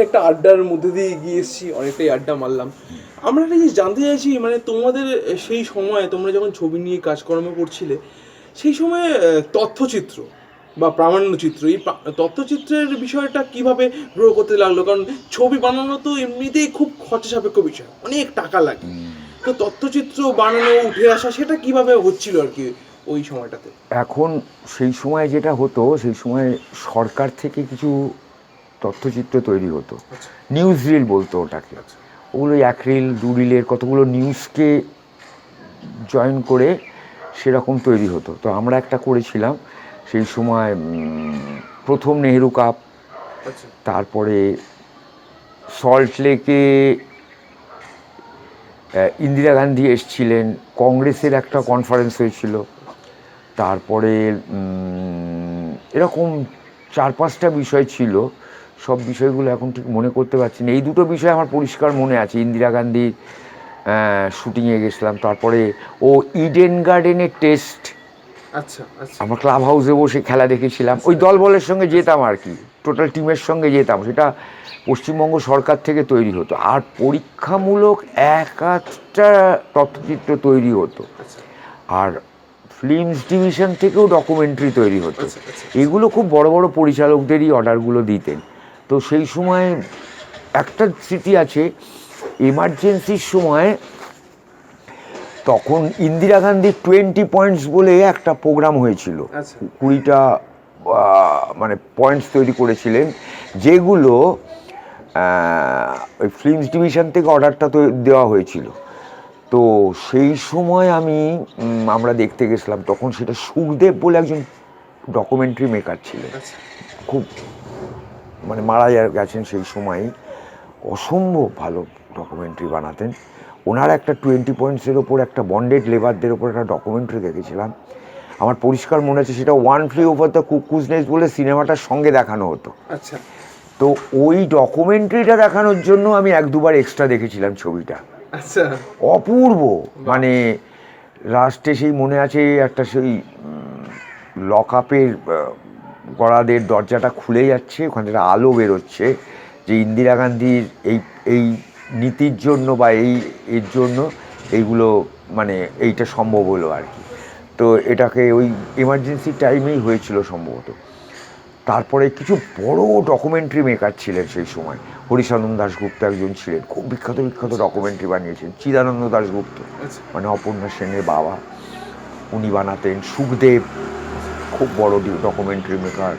অনেকটা আড্ডার মধ্যে দিয়ে গিয়ে এসেছি, অনেকটাই আড্ডা মারলাম। আমরা একটা জিনিস জানতে চাইছি, মানে তোমাদের সেই সময় তোমরা যখন ছবি নিয়ে কাজকর্ম করছিলে, সেই সময় তথ্যচিত্র বা প্রামাণ্যচিত্র, এই তথ্যচিত্রের বিষয়টা কিভাবে গ্রো করতে লাগলো? কারণ ছবি বানানো তো এমনিতেই খুব খরচা সাপেক্ষ বিষয়, অনেক টাকা লাগে। তো তথ্যচিত্র বানানো, উঠে আসা, সেটা কিভাবে হচ্ছিল আর কি ওই সময়টাতে? এখন সেই সময় যেটা হতো, সেই সময় সরকার থেকে কিছু তথ্যচিত্র তৈরি হতো, নিউজ রিল বলতো ওটাকে। ওগুলো 1 রিল 2 রিলের কতগুলো নিউজকে জয়েন করে সেরকম তৈরি হতো। তো আমরা একটা করেছিলাম সেই সময়, প্রথম নেহেরু কাপ, তারপরে সল্ট লেকে ইন্দিরা গান্ধী এসছিলেন, কংগ্রেসের একটা কনফারেন্স হয়েছিল, তারপরে এরকম 4-5টা বিষয় ছিল। সব বিষয়গুলো এখন ঠিক মনে করতে পারছি না। এই দুটো বিষয় আমার পরিষ্কার মনে আছে। ইন্দিরা গান্ধীর শুটিংয়ে গেছিলাম, তারপরে ইডেন গার্ডেনের টেস্ট, আচ্ছা আচ্ছা, আমরা ক্লাব হাউসে বসে খেলা দেখেছিলাম, ওই দলবলের সঙ্গে যেতাম আর কি, টোটাল টিমের সঙ্গে যেতাম। সেটা পশ্চিমবঙ্গ সরকার থেকে তৈরি হতো। আর পরীক্ষামূলক 1-8টা তথ্যচিত্র তৈরি হতো। আর ফিল্মস ডিভিশন থেকেও ডকুমেন্টারি তৈরি হতো। এগুলো খুব বড় বড় পরিচালকদেরই অর্ডারগুলো দিতেন। তো সেই সময় একটা স্মৃতি আছে, এমার্জেন্সির সময় তখন ইন্দিরা গান্ধী 20 পয়েন্টস বলে একটা প্রোগ্রাম হয়েছিল। 20টা মানে পয়েন্টস তৈরি করেছিলেন, যেগুলো ওই ফিল্মস ডিভিশন থেকে অর্ডারটা তো দেওয়া হয়েছিল। তো সেই সময় আমরা দেখতে গেছিলাম, তখন সেটা সুখদেব বলে একজন ডকুমেন্টারি মেকার ছিলেন, খুব মানে মারা গেছেন সেই সময়ই, অসম্ভব ভালো ডকুমেন্টারি বানাতেন। ওনার একটা 20 পয়েন্টসের ওপর, একটা বন্ডেড লেবারদের ওপর একটা ডকুমেন্টারি দেখেছিলাম। আমার পরিষ্কার মনে আছে, সেটা one flew over the cuckoo's nest বলে সিনেমাটার সঙ্গে দেখানো হতো। আচ্ছা। তো ওই ডকুমেন্টারিটা দেখানোর জন্য আমি 1-2বার এক্সট্রা দেখেছিলাম ছবিটা। আচ্ছা, অপূর্ব। মানে লাস্টে সেই মনে আছে, একটা সেই লক আপের গড়াদের দরজাটা খুলে যাচ্ছে, ওখান থেকে আলো বেরোচ্ছে, যে ইন্দিরা গান্ধীর এই নীতির জন্য বা এর জন্য এইগুলো, মানে এইটা সম্ভব হলো আর কি। তো এটাকে ওই এমার্জেন্সি টাইমেই হয়েছিল সম্ভবত। তারপরে কিছু বড় ডকুমেন্টারি মেকার ছিলেন সেই সময়। হরিচন্দন দাশগুপ্ত একজন ছিলেন, খুব বিখ্যাত বিখ্যাত ডকুমেন্টারি বানিয়েছেন। চিদানন্দ দাশগুপ্ত, মানে অপর্ণা সেনের বাবা, উনি বানাতেন। সুখদেব খুব বড় ডকুমেন্টারি মেকার।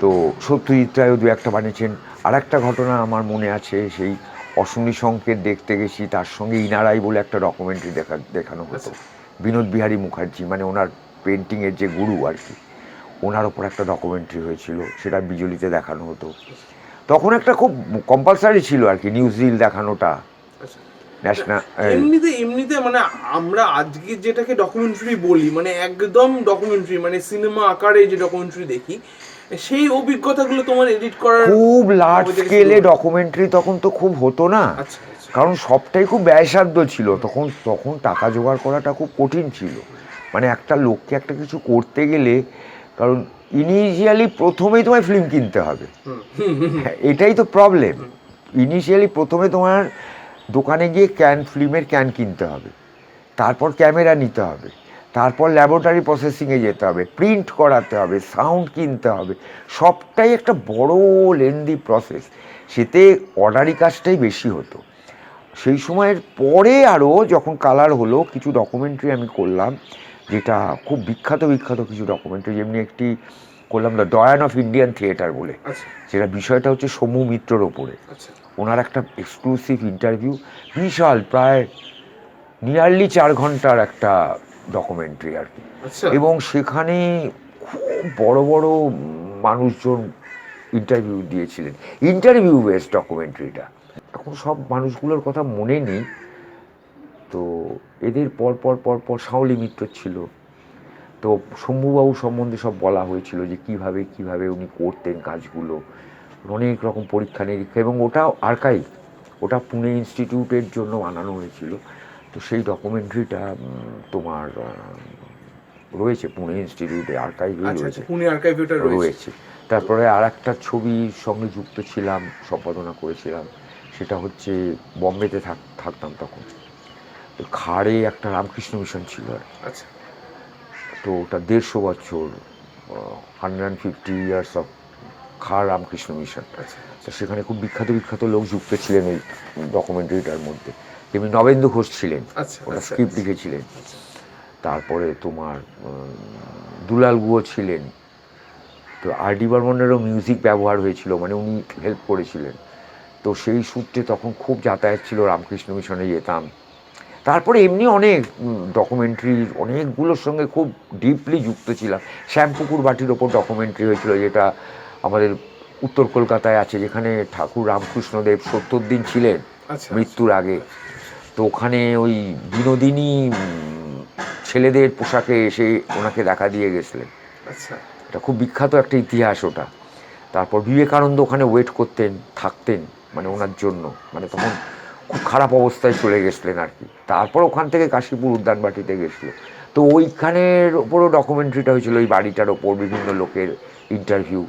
তো সত্যজিৎ রায়ও 2-একটা বানিয়েছেন। আর একটা ঘটনা আমার মনে আছে, সেই অশনি সংকেত দেখতে গেছি, তার সঙ্গে ইনারাই বলে একটা ডকুমেন্টারি দেখানো হতো। বিনোদ বিহারী মুখার্জি, মানে ওনার পেন্টিংয়ের যে গুরু আর কি, ওনার ওপর একটা ডকুমেন্টারি হয়েছিল, সেটা বিজলিতে দেখানো হতো। তখন একটা খুব কম্পালসারি ছিল আর কি নিউজ রিল দেখানোটা। ন্যাশনাল এমনিতে মানে আমরা আজকে যেটাকে ডকুমেন্টারি বলি, মানে একদম ডকুমেন্টারি, মানে সিনেমা আকারে যে ডকুমেন্টারি দেখি, সেই অভিজ্ঞতাগুলো তোমার এডিট করার খুব লার্জ স্কেলে ডকুমেন্টারি তখন তো খুব হতো না। কারণ সবটাই খুব ব্যয়সাধ্য ছিল তখন। তখন টাকা জোগাড় করাটা খুব কঠিন ছিল। মানে একটা লোককে একটা কিছু করতে গেলে, কারণ ইনিশিয়ালি প্রথমেই তোমায় ফিল্ম কিনতে হবে, এটাই তো প্রবলেম। ইনিশিয়ালি প্রথমে তোমার দোকানে গিয়ে ফিল্মের ক্যান কিনতে হবে, তারপর ক্যামেরা নিতে হবে, তারপর ল্যাবরেটরি প্রসেসিংয়ে যেতে হবে, প্রিন্ট করাতে হবে, সাউন্ড কিনতে হবে, সবটাই একটা বড় লেন্দি প্রসেস। সেতে অর্ডারি কাজটাই বেশি হতো সেই সময়ের। পরে আরও যখন কালার হলো, কিছু ডকুমেন্টারি আমি করলাম, যেটা খুব বিখ্যাত বিখ্যাত কিছু ডকুমেন্টারি। যেমনি একটি করলাম দ্য ডয়ান অফ ইন্ডিয়ান থিয়েটার বলে, যেটা বিষয়টা হচ্ছে সৌম্য মিত্রর ওপরে। ওনার একটা এক্সক্লুসিভ ইন্টারভিউ, বিশাল, প্রায় নিয়ারলি 4 ঘন্টার একটা ডকুমেন্টারি আর কি। এবং সেখানে খুব বড় বড় মানুষজন ইন্টারভিউ দিয়েছিলেন, ইন্টারভিউ বেসড ডকুমেন্টারিটা। এখন সব মানুষগুলোর কথা মনে নেই। তো এদের পর শাওলি মিত্র ছিল। তো শম্ভুবাবু সম্বন্ধে সব বলা হয়েছিল, যে কিভাবে উনি করতেন কাজগুলো, অনেক রকম পরীক্ষা নিরীক্ষা। এবং ওটা আর্কাইভ, ওটা পুনে ইনস্টিটিউটের জন্য বানানো হয়েছিল। তো সেই ডকুমেন্টারিটা তোমার রয়েছে পুনে ইনস্টিটিউটে, আর্কাইভে রয়েছে। পুনে আর্কাইভে রয়েছে। তারপরে আর একটা ছবির সঙ্গে যুক্ত ছিলাম, সম্পাদনা করেছিলাম, সেটা হচ্ছে বম্বেতে থাকতাম তখন। তো খাড়ে একটা রামকৃষ্ণ মিশন ছিল আর কি। আচ্ছা তো ওটা 150 বছর, 150 ইয়ার্স অফ খাড় রামকৃষ্ণ মিশন। আচ্ছা তো সেখানে খুব বিখ্যাত বিখ্যাত লোক যুক্ত ছিলেন এই ডকুমেন্টারিটার মধ্যে। তেমনি নবেন্দু ঘোষ ছিলেন, আচ্ছা ওটা আচ্ছা, স্ক্রিপ্ট লিখেছিলেন। তারপরে তোমার দুলাল গুহ ছিলেন। তো আর.ডি. বর্মনেরও মিউজিক ব্যবহার হয়েছিল, মানে উনি হেল্প করেছিলেন। তো সেই সূত্রে তখন খুব যাতায়াত ছিল, রামকৃষ্ণ মিশনে যেতাম। তারপরে এমনি অনেক ডকুমেন্টারির অনেকগুলোর সঙ্গে খুব ডিপলি যুক্ত ছিলাম। শ্যামপুকুর বাটির ওপর ডকুমেন্টারি হয়েছিল, যেটা আমাদের উত্তর কলকাতায় আছে, যেখানে ঠাকুর রামকৃষ্ণদেব 70 দিন ছিলেন আচ্ছা মৃত্যুর আগে। তো ওখানে ওই বিনোদিনী ছেলেদের পোশাকে এসে ওনাকে দেখা দিয়ে গেছিলেন। আচ্ছা এটা খুব বিখ্যাত একটা ইতিহাস ওটা। তারপর বিবেকানন্দ ওখানে ওয়েট করতেন, থাকতেন, মানে ওনার জন্য, মানে তখন খুব খারাপ অবস্থায় চলে গেছিলেন আর কি। তারপর ওখান থেকে কাশীপুর উদ্যানবাটিতে গেছিলো। তো ওইখানের ওপরও ডকুমেন্টারিটা হয়েছিল, ওই বাড়িটার ওপর বিভিন্ন লোকের ইন্টারভিউ।